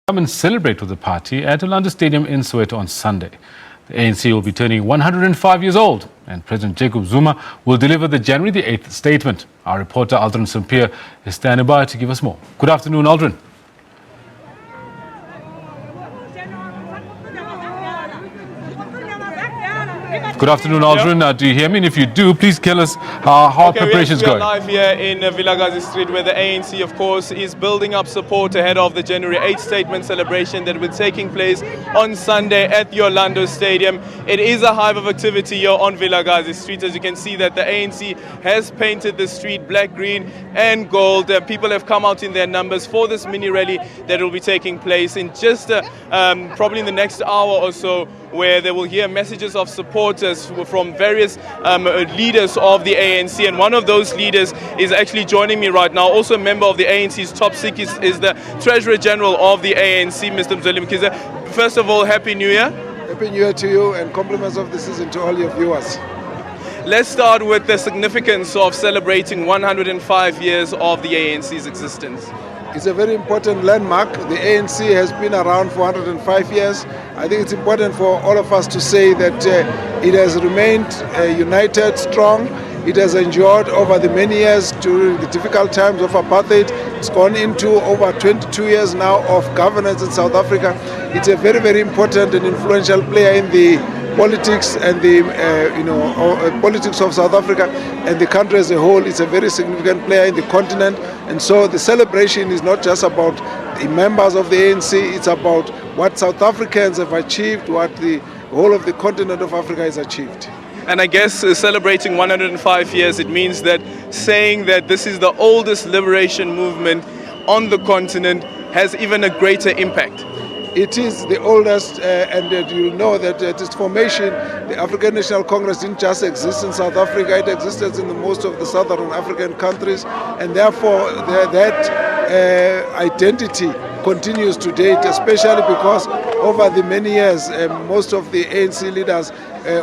Come and celebrate with the party at Aldrin Stadium in Soweto on Sunday. The ANC will be turning 105 years old, and President Jacob Zuma will deliver the January the 8th statement. Our reporter Aldrin Sampear is standing by to give us more. Good afternoon, Aldrin. Good afternoon, Aldrin. Do you hear me? And if you do, please tell us how preparations going. We are live here in Vilakazi Street, where the ANC, of course, is building up support ahead of the January 8th statement celebration that will be taking place on Sunday at the Orlando Stadium. It is a hive of activity here on Vilakazi Street. As you can see, that the ANC has painted the street black, green and gold. People have come out in their numbers for this mini rally that will be taking place in just probably in the next hour or so, where they will hear messages of supporters from various leaders of the ANC. And one of those leaders is actually joining me right now. Also a member of the ANC's top six is the Treasurer General of the ANC, Mr. Mzoli Mkhize. First of all, Happy New Year. Happy New Year to you, and compliments of the season to all your viewers. Let's start with the significance of celebrating 105 years of the ANC's existence. It's a very important landmark. The ANC has been around for 105 years. I think it's important for all of us to say that it has remained united, strong. It has endured over the many years during the difficult times of apartheid. It's gone into over 22 years now of governance in South Africa. It's a very, very important and influential player in the politics and the politics of South Africa and the country as a whole. Is a very significant player in the continent, and so the celebration is not just about the members of the ANC. It's about what South Africans have achieved, what the whole of the continent of Africa has achieved. And I guess celebrating 105 years, it means that saying that this is the oldest liberation movement on the continent has even a greater impact. It is the oldest, and you know that at its formation, the African National Congress didn't just exist in South Africa, it existed in most of the southern African countries, and therefore that identity continues to date, especially because over the many years, most of the ANC leaders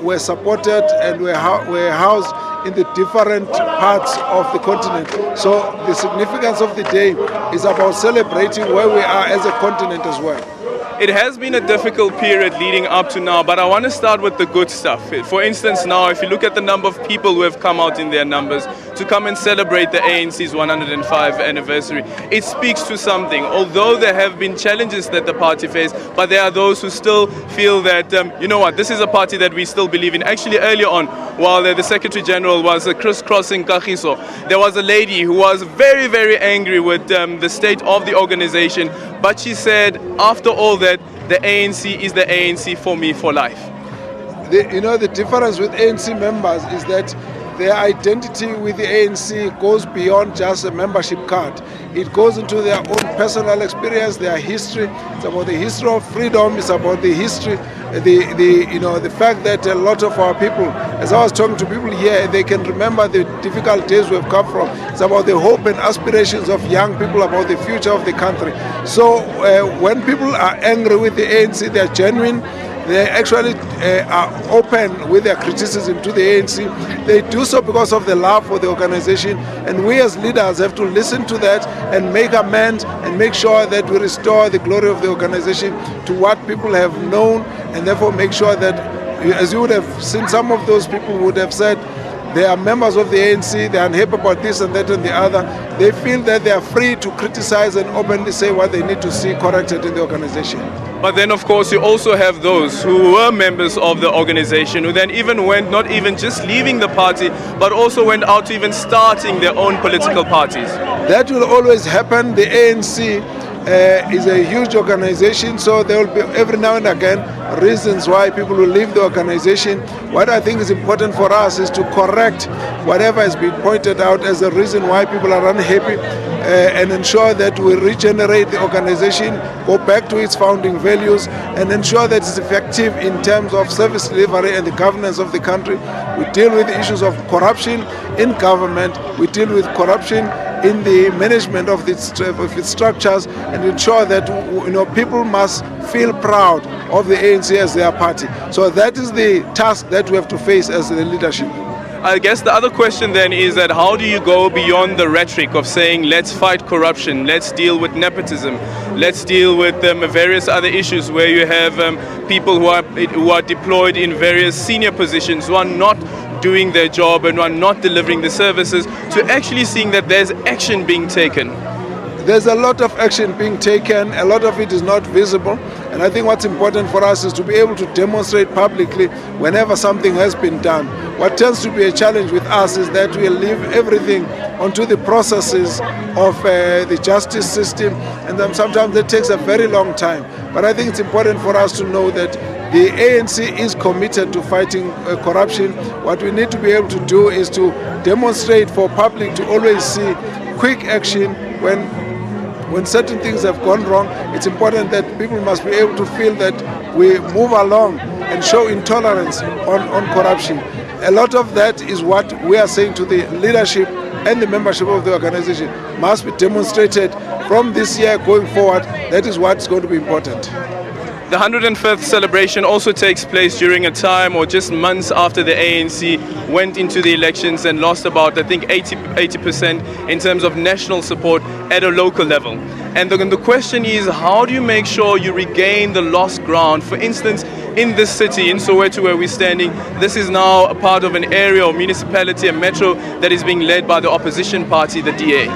were supported and were housed in the different parts of the continent. So the significance of the day is about celebrating where we are as a continent as well. It has been a difficult period leading up to now, but I want to start with the good stuff. For instance, now, if you look at the number of people who have come out in their numbers to come and celebrate the ANC's 105th anniversary, it speaks to something. Although there have been challenges that the party faced, but there are those who still feel that, you know what, this is a party that we still believe in. Actually, earlier on, while the Secretary General was crisscrossing Kagiso, there was a lady who was very, very angry with the state of the organization, but she said, after all that, the ANC is the ANC for me for life. The difference with ANC members is that their identity with the ANC goes beyond just a membership card. It goes into their own personal experience, their history. It's about the history of freedom. It's about the history, the fact that a lot of our people, as I was talking to people here, they can remember the difficult days we've come from. It's about the hope and aspirations of young people, about the future of the country. So when people are angry with the ANC, they're genuine. They actually are open with their criticism to the ANC. They do so because of the love for the organization, and we as leaders have to listen to that and make amends and make sure that we restore the glory of the organization to what people have known, and therefore make sure that, as you would have seen, some of those people would have said they are members of the ANC, they are unhappy about this and that and the other. They feel that they are free to criticize and openly say what they need to see corrected in the organization. But then, of course, you also have those who were members of the organization who then even went, not even just leaving the party, but also went out to even starting their own political parties. That will always happen. The ANC is a huge organization, so there will be every now and again reasons why people will leave the organization. What I think is important for us is to correct whatever has been pointed out as a reason why people are unhappy, and ensure that we regenerate the organization, go back to its founding values, and ensure that it's effective in terms of service delivery and the governance of the country. We deal with the issues of corruption in government, we deal with corruption in the management of its structures, and ensure that people must feel proud of the ANC as their party. So that is the task that we have to face as the leadership. I guess the other question then is that how do you go beyond the rhetoric of saying let's fight corruption, let's deal with nepotism, let's deal with various other issues where you have people who are deployed in various senior positions who are not doing their job and who are not delivering the services, to actually seeing that there's action being taken? There's a lot of action being taken, a lot of it is not visible, and I think what's important for us is to be able to demonstrate publicly whenever something has been done. What tends to be a challenge with us is that we leave everything onto the processes of the justice system, and then sometimes it takes a very long time. But I think it's important for us to know that the ANC is committed to fighting corruption. What we need to be able to do is to demonstrate for public to always see quick action when certain things have gone wrong. It's important that people must be able to feel that we move along and show intolerance on corruption. A lot of that is what we are saying to the leadership and the membership of the organization must be demonstrated from this year going forward. That is what's going to be important. The 105th celebration also takes place during a time or just months after the ANC went into the elections and lost about, I think, 80% in terms of national support at a local level. And the question is, how do you make sure you regain the lost ground? For instance, in this city, in Soweto where we're standing, this is now a part of an area or municipality, a metro that is being led by the opposition party, the DA.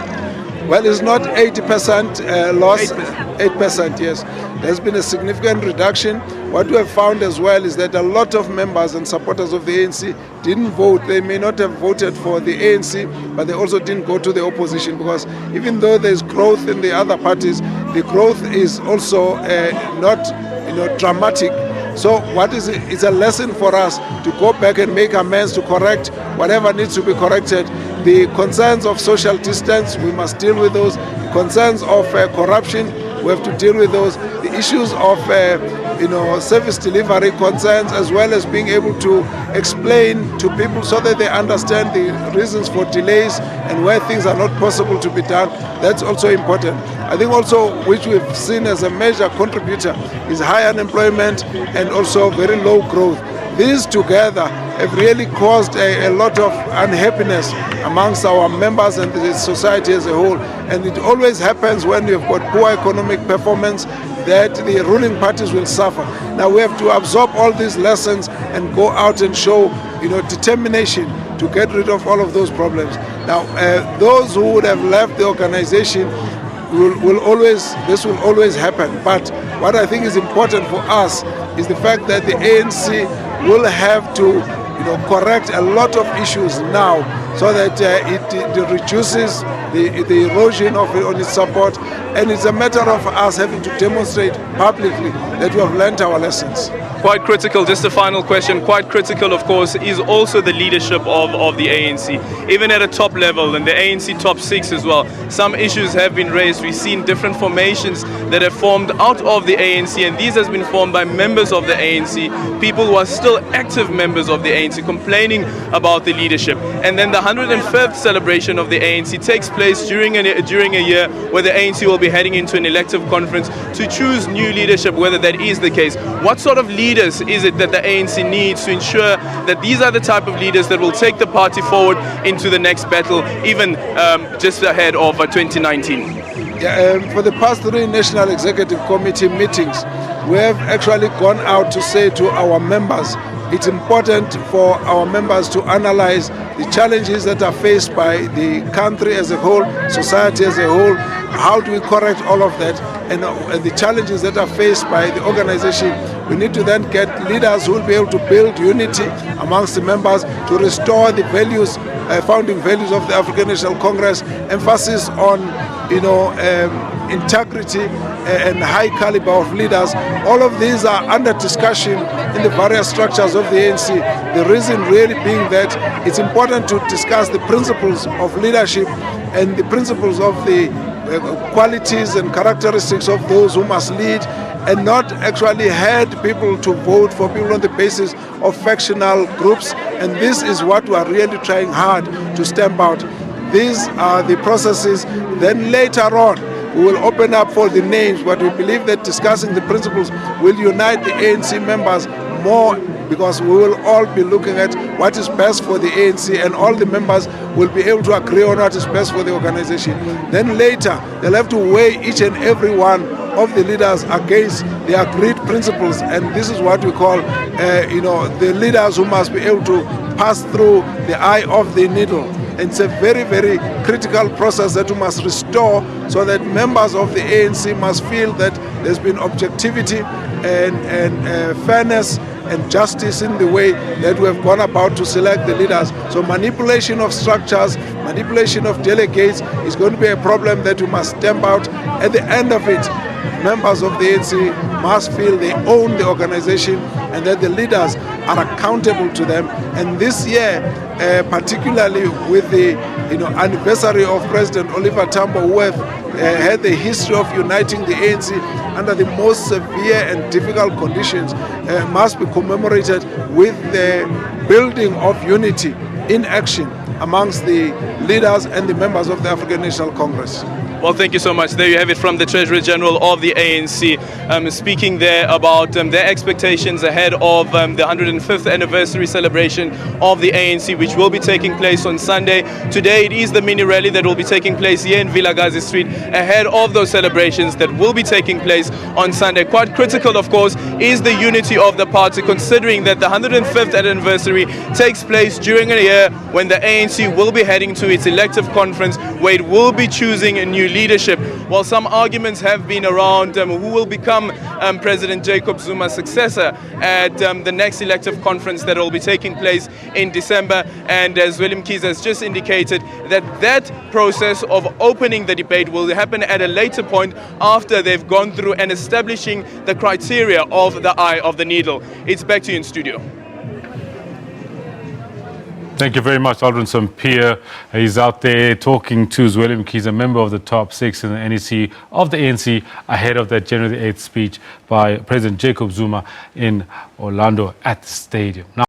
Well, it's not 80% loss, 8%, yes. There's been a significant reduction. What we have found as well is that a lot of members and supporters of the ANC didn't vote. They may not have voted for the ANC, but they also didn't go to the opposition, because even though there's growth in the other parties, the growth is also not dramatic. So what is it? It's a lesson for us to go back and make amends, to correct whatever needs to be corrected. The concerns of social distance, we must deal with those. The concerns of corruption, we have to deal with those. The issues of service delivery concerns, as well as being able to explain to people so that they understand the reasons for delays and where things are not possible to be done. That's also important. I think also, which we've seen as a major contributor, is high unemployment and also very low growth. These together have really caused a lot of unhappiness amongst our members and the society as a whole. And it always happens when you've got poor economic performance that the ruling parties will suffer. Now we have to absorb all these lessons and go out and show determination to get rid of all of those problems. Now those who would have left the organization this will always happen. But what I think is important for us is the fact that the ANC will have to correct a lot of issues now, so that it reduces the erosion on its support. And it's a matter of us having to demonstrate publicly that we have learned our lessons. Quite critical, just a final question, quite critical of course is also the leadership of the ANC, even at a top level, and the ANC top six as well. Some issues have been raised. We've seen different formations that have formed out of the ANC, and these has been formed by members of the ANC, people who are still active members of the ANC, complaining about the leadership. And then the 105th celebration of the ANC takes place during a year where the ANC will be heading into an elective conference to choose new leadership, whether that is the case. What sort of leaders is it that the ANC needs to ensure that these are the type of leaders that will take the party forward into the next battle, even just ahead of 2019? For the past 3 National Executive Committee meetings, we have actually gone out to say to our members, it's important for our members to analyze the challenges that are faced by the country as a whole, society as a whole. How do we correct all of that? And the challenges that are faced by the organization, we need to then get leaders who will be able to build unity amongst the members, to restore the values, founding values of the African National Congress, emphasis on integrity and high caliber of leaders. All of these are under discussion in the various structures of the ANC. The reason really being that it's important to discuss the principles of leadership and the principles of the qualities and characteristics of those who must lead, and not actually head people to vote for people on the basis of factional groups. And this is what we are really trying hard to stamp out. These are the processes. Then later on, we will open up for the names, but we believe that discussing the principles will unite the ANC members more, because we will all be looking at what is best for the ANC, and all the members will be able to agree on what is best for the organization. Then later, they'll have to weigh each and every one of the leaders against the agreed principles, and this is what we call, the leaders who must be able to pass through the eye of the needle. And it's a very, very critical process that we must restore, so that members of the ANC must feel that there's been objectivity and fairness and justice in the way that we have gone about to select the leaders. So manipulation of structures, manipulation of delegates is going to be a problem that we must stamp out. At the end of it, members of the ANC must feel they own the organization and that the leaders are accountable to them. And this year, particularly with the anniversary of President Oliver Tambo, who have had the history of uniting the ANC under the most severe and difficult conditions, must be commemorated with the building of unity in action amongst the leaders and the members of the African National Congress. Well, thank you so much. There you have it from the Treasurer General of the ANC, speaking there about their expectations ahead of the 105th anniversary celebration of the ANC, which will be taking place on Sunday. Today, it is the mini rally that will be taking place here in Vilakazi Street ahead of those celebrations that will be taking place on Sunday. Quite critical, of course, is the unity of the party, considering that the 105th anniversary takes place during a year when the ANC will be heading to its elective conference, where it will be choosing a new leadership. While some arguments have been around who will become President Jacob Zuma's successor at the next elective conference that will be taking place in December. And as Willem Kies has just indicated, that process of opening the debate will happen at a later point after they've gone through and establishing the criteria of the eye of the needle. It's back to you in studio. Thank you very much, Aldrin Sampear. He's out there talking to Willem Kies, a member of the top six in the NEC of the ANC, ahead of that January 8th speech by President Jacob Zuma in Orlando at the stadium. Now,